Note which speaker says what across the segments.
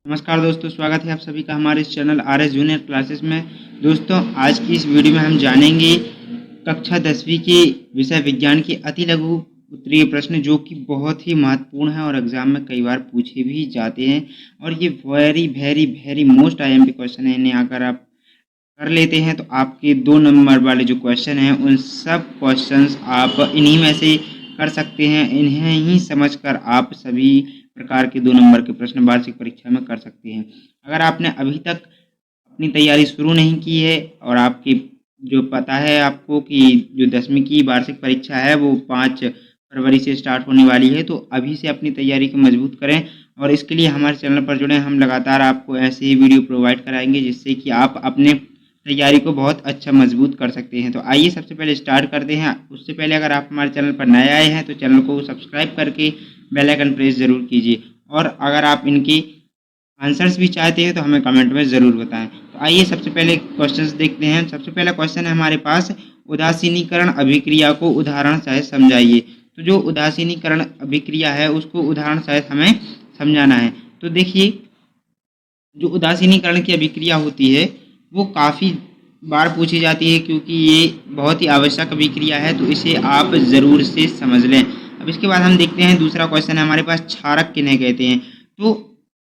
Speaker 1: नमस्कार दोस्तों, स्वागत है आप सभी का हमारे इस channel R S junior classes में। दोस्तों, आज की इस वीडियो में हम जानेंगे कक्षा 10वीं के विषय विज्ञान के अति लघु उत्तरीय प्रश्न, जो कि बहुत ही महत्वपूर्ण है और एग्जाम में कई बार पूछे भी जाते हैं। और ये very very very most IMP question है। इन्हें अगर आप कर लेते हैं तो आपके 2 नंबर वाले जो क्वेश्चन हैं उन सब क्वेश्चंस आप इन्हीं में से कर सकते हैं। इन्हें ही समझकर आप सभी प्रकार के 2 नंबर के प्रश्न वार्षिक परीक्षा में कर सकते हैं। अगर आपने अभी तक अपनी तैयारी शुरू नहीं की है और आपकी जो पता है आपको कि जो 10वीं की वार्षिक परीक्षा है वो 5 फरवरी से स्टार्ट होने वाली है, तो अभी से अपनी तैयारी को मजबूत करें। और इसके लिए हमारे चैनल पर जुड़ें। हम लगातार आपको ऐसे ही वीडियो प्रोवाइड कराएंगे जिससे कि आप अपने तैयारी को बहुत अच्छा मजबूत कर सकते हैं। तो आइए सबसे पहले स्टार्ट करते हैं। उससे पहले अगर आप हमारे चैनल पर नए आए हैं तो चैनल को सब्सक्राइब करके बेल आइकन प्रेस ज़रूर कीजिए। और अगर आप इनकी आंसर्स भी चाहते हैं तो हमें कमेंट में ज़रूर बताएं। तो आइए सबसे पहले क्वेश्चंस देखते हैं। सबसे पहला क्वेश्चन है हमारे पास, उदासीनीकरण अभिक्रिया को उदाहरण सहित समझाइए। तो जो उदासीनीकरण अभिक्रिया है उसको उदाहरण सहित हमें समझाना है। तो देखिए, जो उदासीनीकरण की अभिक्रिया होती है वो काफ़ी बार पूछी जाती है, क्योंकि ये बहुत ही आवश्यक अभिक्रिया है, तो इसे आप ज़रूर से समझ लें। अब इसके बाद हम देखते हैं दूसरा क्वेश्चन है हमारे पास, क्षारक किन्हें कहते हैं। तो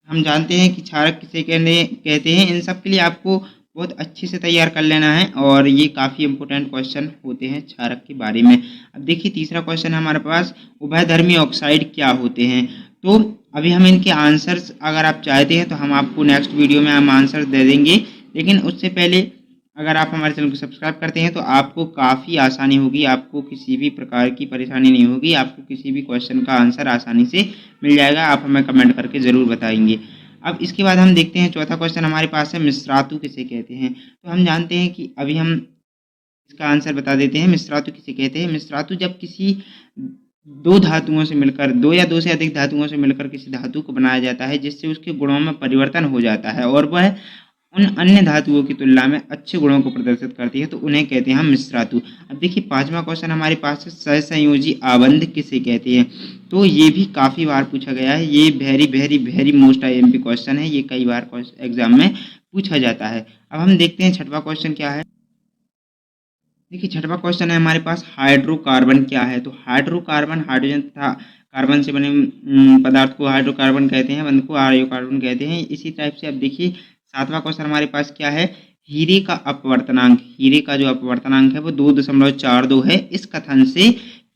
Speaker 1: हम जानते हैं कि क्षारक किसे कहते हैं। इन सब के लिए आपको बहुत अच्छे से तैयार कर लेना है और ये काफ़ी इंपॉर्टेंट क्वेश्चन होते हैं क्षारक के बारे में। अब देखिए तीसरा क्वेश्चन है हमारे पास, उभयधर्मी ऑक्साइड क्या होते हैं। तो अभी हम इनके आंसर्स अगर आप चाहते हैं तो हम आपको नेक्स्ट वीडियो में हम आंसर्स दे देंगे, लेकिन उससे पहले अगर आप हमारे चैनल को सब्सक्राइब करते हैं तो आपको काफ़ी आसानी होगी, आपको किसी भी प्रकार की परेशानी नहीं होगी, आपको किसी भी क्वेश्चन का आंसर आसानी से मिल जाएगा। आप हमें कमेंट करके ज़रूर बताएंगे। अब इसके बाद हम देखते हैं चौथा क्वेश्चन हमारे पास है, मिश्रातु किसे कहते हैं। तो हम जानते हैं कि अभी हम इसका आंसर बता देते हैं। मिश्रातु किसे कहते हैं। मिश्रातु जब किसी दो धातुओं से मिलकर, दो या दो से अधिक धातुओं से मिलकर किसी धातु को बनाया जाता है जिससे उसके गुणों में परिवर्तन हो जाता है और वह उन अन्य धातुओं की तुलना में अच्छे गुणों को प्रदर्शित करती है, तो उन्हें कहते हैं हम मिश्रातु। अब देखिए पांचवा क्वेश्चन हमारे पास है, सहसंयोजी आबंध किसे कहते हैं। तो ये भी काफ़ी बार पूछा गया है। ये very very very most IMP question है। ये कई बार एग्जाम में पूछा जाता है। अब हम देखते हैं छठवां क्वेश्चन क्या है। देखिए छठवां क्वेश्चन है हमारे पास, हाइड्रोकार्बन क्या है। तो हाइड्रोकार्बन हाइड्रोजन तथा कार्बन से बने पदार्थ को हाइड्रोकार्बन कहते हैं, बंध को हाइड्रोकार्बन कहते हैं। इसी टाइप से अब देखिए सातवां क्वेश्चन हमारे पास क्या है, हीरे का अपवर्तनांक। हीरे का जो अपवर्तनांक है वो 2.42 है। इस कथन से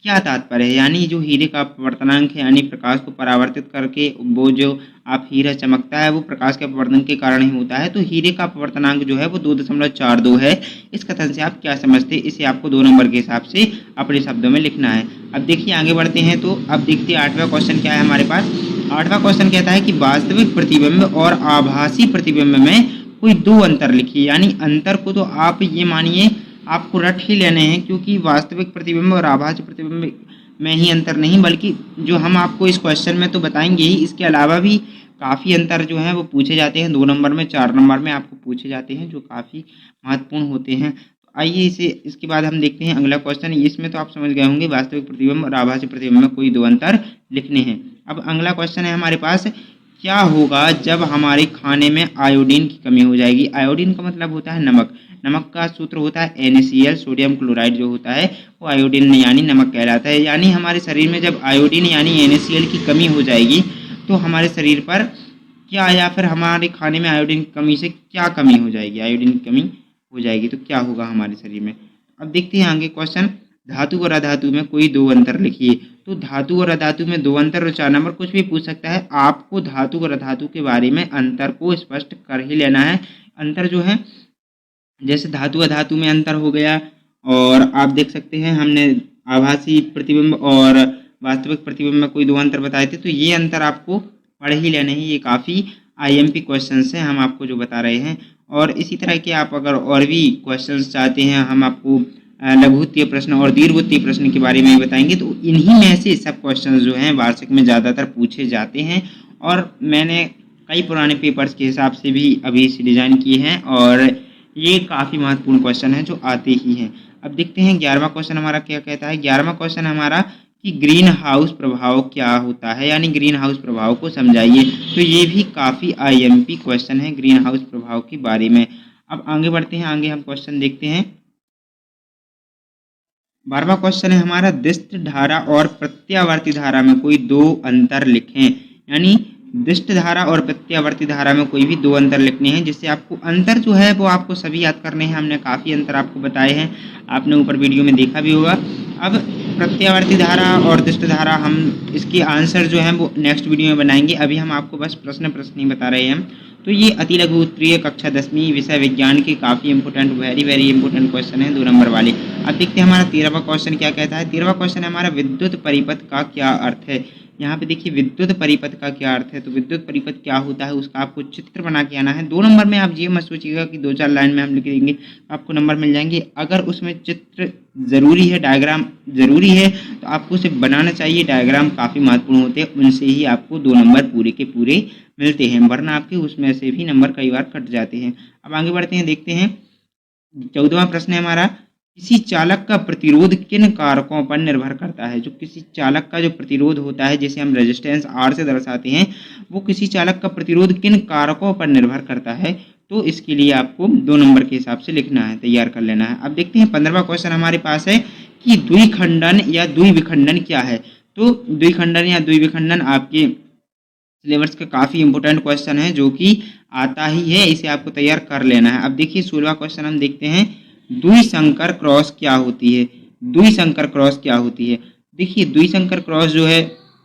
Speaker 1: क्या तात्पर्य है। यानी जो हीरे का अपवर्तनांक है, यानी प्रकाश को परावर्तित करके वो जो आप हीरा चमकता है वो प्रकाश के अपवर्तन के कारण ही होता है। तो हीरे का अपवर्तनांक जो है वो 2.42 है। इस कथन से आप क्या समझते हैं, इसे आपको 2 नंबर के हिसाब से अपने शब्दों में लिखना है। अब देखिए आगे बढ़ते हैं। तो अब देखते हैं आठवां क्वेश्चन क्या है हमारे पास। आठवां क्वेश्चन कहता है कि वास्तविक प्रतिबिंब और आभासी प्रतिबिंब में कोई 2 अंतर लिखिए। यानी अंतर को तो आप ये मानिए आपको रट ही लेने हैं, क्योंकि वास्तविक प्रतिबिंब और आभासी प्रतिबिंब में ही अंतर नहीं, बल्कि जो हम आपको इस क्वेश्चन में तो बताएंगे ही, इसके अलावा भी काफ़ी अंतर जो हैं वो पूछे जाते हैं। 2 नंबर में, 4 नंबर में आपको पूछे जाते हैं, जो काफ़ी महत्वपूर्ण होते हैं। तो आइए इसके बाद हम देखते हैं अगला क्वेश्चन। इसमें तो आप समझ गए होंगे वास्तविक प्रतिबिंब और आभासी प्रतिबिंब में कोई 2 अंतर लिखने हैं। अब अगला क्वेश्चन है हमारे पास, क्या होगा जब हमारे खाने में आयोडीन की कमी हो जाएगी। आयोडीन का मतलब होता है नमक। नमक का सूत्र होता है NaCl, सोडियम क्लोराइड जो होता है वो आयोडीन यानी नमक कहलाता है। यानी हमारे शरीर में जब आयोडीन यानी NaCl की कमी हो जाएगी तो हमारे शरीर पर क्या, या फिर हमारे खाने में आयोडीन की कमी से क्या कमी हो जाएगी, आयोडीन की कमी हो जाएगी तो क्या होगा हमारे शरीर में। अब देखते हैं आगे क्वेश्चन, धातु और अधातु में कोई 2 अंतर लिखिए। तो धातु और अधातु में 2 अंतर और 4 नंबर कुछ भी पूछ सकता है। आपको धातु और अधातु के बारे में अंतर को स्पष्ट कर ही लेना है। अंतर जो है, जैसे धातु अधातु में अंतर हो गया, और आप देख सकते हैं हमने आभासी प्रतिबिंब और वास्तविक प्रतिबिंब में कोई 2 अंतर बताए थे, तो ये अंतर आपको पढ़ ही लेने हैं। ये काफ़ी आईएमपी क्वेश्चंस हैं हम आपको जो बता रहे हैं। और इसी तरह के आप अगर और भी क्वेश्चंस चाहते हैं, हम आपको लघुत्तीय प्रश्न और दीर्घवृत्तीय प्रश्न के बारे में बताएंगे। तो इन्हीं में से सब क्वेश्चंस जो हैं वार्षिक में ज़्यादातर पूछे जाते हैं, और मैंने कई पुराने पेपर्स के हिसाब से भी अभी इसे डिज़ाइन किए हैं, और ये काफ़ी महत्वपूर्ण क्वेश्चन है जो आते ही हैं। अब देखते हैं 11वां क्वेश्चन हमारा क्या कहता है। 11वां क्वेश्चन हमारा, कि ग्रीन हाउस प्रभाव क्या होता है, यानी ग्रीन हाउस प्रभाव को समझाइए। तो ये भी काफ़ी IMP क्वेश्चन है ग्रीन हाउस प्रभाव के बारे में। अब आगे बढ़ते हैं, आगे हम क्वेश्चन देखते हैं। 12वां क्वेश्चन है हमारा, दिष्ट धारा और प्रत्यावर्ती धारा में कोई दो अंतर लिखें। यानी दिष्ट धारा और प्रत्यावर्ती धारा में कोई भी दो अंतर लिखने हैं, जिससे आपको अंतर जो है वो आपको सभी याद करने हैं। हमने काफ़ी अंतर आपको बताए हैं, आपने ऊपर वीडियो में देखा भी होगा। अब प्रत्यावर्ती धारा और दिष्ट धारा, हम इसके आंसर जो हैं वो नेक्स्ट वीडियो में बनाएंगे। अभी हम आपको बस प्रश्न ही बता रहे हैं। तो ये अति लघु उत्तरीय कक्षा 10वीं विषय विज्ञान के काफ़ी इंपॉर्टेंट, वेरी इंपॉर्टेंट क्वेश्चन है 2 नंबर वाले। अब देखते हैं हमारा 13वां क्वेश्चन क्या कहता है। 13वां क्वेश्चन है हमारा, विद्युत परिपथ का क्या अर्थ है। यहाँ पे देखिए विद्युत परिपथ का क्या अर्थ है। तो विद्युत परिपथ क्या होता है उसका आपको चित्र बना के आना है। 2 नंबर में आप ये मत सोचिएगा कि 2-4 लाइन में हम लिख देंगे आपको नंबर मिल जाएंगे। अगर उसमें चित्र ज़रूरी है, डायग्राम ज़रूरी है, तो आपको उसे बनाना चाहिए। डायग्राम काफ़ी महत्वपूर्ण होते हैं, उनसे ही आपको 2 नंबर पूरे के पूरे मिलते हैं, वरना आपके उसमें से भी नंबर कई बार कट जाते हैं। अब आगे बढ़ते हैं, देखते हैं 14वां प्रश्न है हमारा, किसी चालक का प्रतिरोध किन कारकों पर निर्भर करता है। जो किसी चालक का जो प्रतिरोध होता है, जिसे हम रेजिस्टेंस R से दर्शाते हैं, वो किसी चालक का प्रतिरोध किन कारकों पर निर्भर करता है। तो इसके लिए आपको 2 नंबर के हिसाब से लिखना है, तैयार कर लेना है। अब देखते हैं 15वां क्वेश्चन हमारे पास है कि द्विखंडन या द्विविखंडन क्या है। तो द्विखंडन या द्विविखंडन आपके सिलेबस का काफ़ी इंपॉर्टेंट क्वेश्चन है, जो कि आता ही है, इसे आपको तैयार कर लेना है। अब देखिए 16वां क्वेश्चन हम देखते हैं, द्विसंकर क्रॉस क्या होती है। द्विसंकर क्रॉस क्या होती है। देखिए द्विसंकर क्रॉस जो है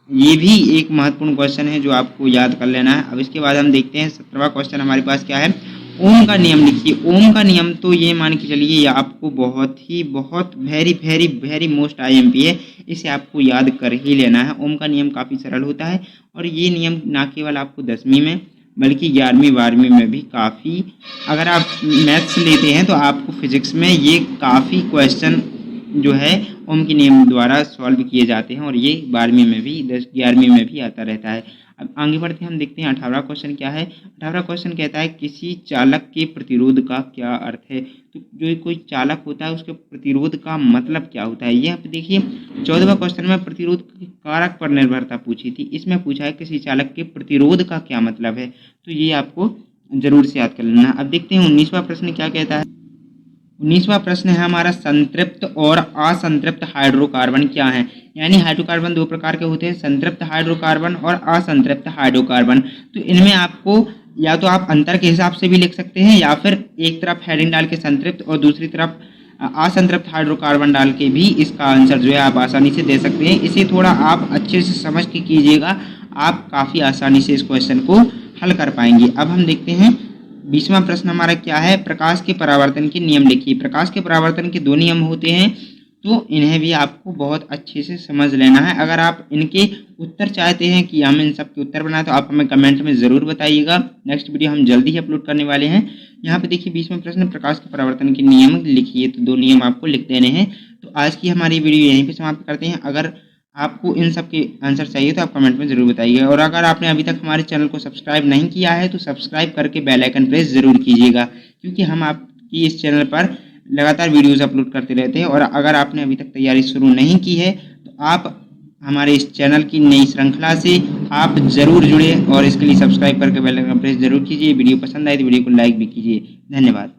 Speaker 1: ये भी एक महत्वपूर्ण क्वेश्चन है, जो आपको याद कर लेना है। अब इसके बाद हम देखते हैं 17वां क्वेश्चन हमारे पास क्या है, ओम का नियम लिखिए। ओम का नियम तो ये मान के चलिए ये आपको बहुत वेरी मोस्ट IMP है, इसे आपको याद कर ही लेना है। ओम का नियम काफ़ी सरल होता है, और ये नियम ना केवल आपको 10वीं में बल्कि 11वीं 12वीं में भी काफ़ी, अगर आप मैथ्स लेते हैं तो आपको फिजिक्स में ये काफ़ी क्वेश्चन जो है ओम के नियम द्वारा सॉल्व किए जाते हैं, और ये 12वीं में भी 11वीं में भी आता रहता है। अब आगे बढ़ते हैं, हम देखते हैं 18वां क्वेश्चन क्या है। 18वां क्वेश्चन कहता है, किसी चालक के प्रतिरोध का क्या अर्थ है। तो जो कोई चालक होता है उसके प्रतिरोध का मतलब क्या होता है। यहाँ पे देखिए 14वां क्वेश्चन में प्रतिरोध के कारक पर निर्भरता पूछी थी, इसमें पूछा है किसी चालक के प्रतिरोध का क्या मतलब है। तो ये आपको जरूर से याद कर लेना। अब देखते हैं 19वां प्रश्न क्या कहता है। 19वां प्रश्न है हमारा, संतृप्त और असंतृप्त हाइड्रोकार्बन क्या है। यानी हाइड्रोकार्बन 2 प्रकार के होते हैं, संतृप्त हाइड्रोकार्बन और असंतृप्त हाइड्रोकार्बन। तो इनमें आपको या तो आप अंतर के हिसाब से भी लिख सकते हैं, या फिर एक तरफ हेडिंग डाल के संतृप्त और दूसरी तरफ असंतृप्त हाइड्रोकार्बन डाल के भी इसका आंसर जो है आप आसानी से दे सकते हैं। इसे थोड़ा आप अच्छे से समझ के कीजिएगा, आप काफ़ी आसानी से इस क्वेश्चन को हल कर पाएंगे। अब हम देखते हैं 20वां प्रश्न हमारा क्या है, प्रकाश के परावर्तन के नियम लिखिए। प्रकाश के परावर्तन के 2 नियम होते हैं, तो इन्हें भी आपको बहुत अच्छे से समझ लेना है। अगर आप इनके उत्तर चाहते हैं कि हम इन सब के उत्तर बनाएं, तो आप हमें कमेंट में ज़रूर बताइएगा। नेक्स्ट वीडियो हम जल्दी ही अपलोड करने वाले हैं। यहाँ पे देखिए 20वां प्रश्न, प्रकाश के परावर्तन के नियम लिखिए। तो 2 नियम आपको लिख देने हैं। तो आज की हमारी वीडियो यहीं पर समाप्त करते हैं। अगर आपको इन सब के आंसर चाहिए तो आप कमेंट में ज़रूर बताइएगा, और अगर आपने अभी तक हमारे चैनल को सब्सक्राइब नहीं किया है तो सब्सक्राइब करके बेल आइकन प्रेस ज़रूर कीजिएगा, क्योंकि हम आपकी इस चैनल पर लगातार वीडियोस अपलोड करते रहते हैं। और अगर आपने अभी तक तैयारी शुरू नहीं की है तो आप हमारे इस चैनल की नई श्रृंखला से आप ज़रूर जुड़े, और इसके लिए सब्सक्राइब करके बेल आइकन प्रेस ज़रूर कीजिए। वीडियो पसंद आए तो वीडियो को लाइक भी कीजिए। धन्यवाद।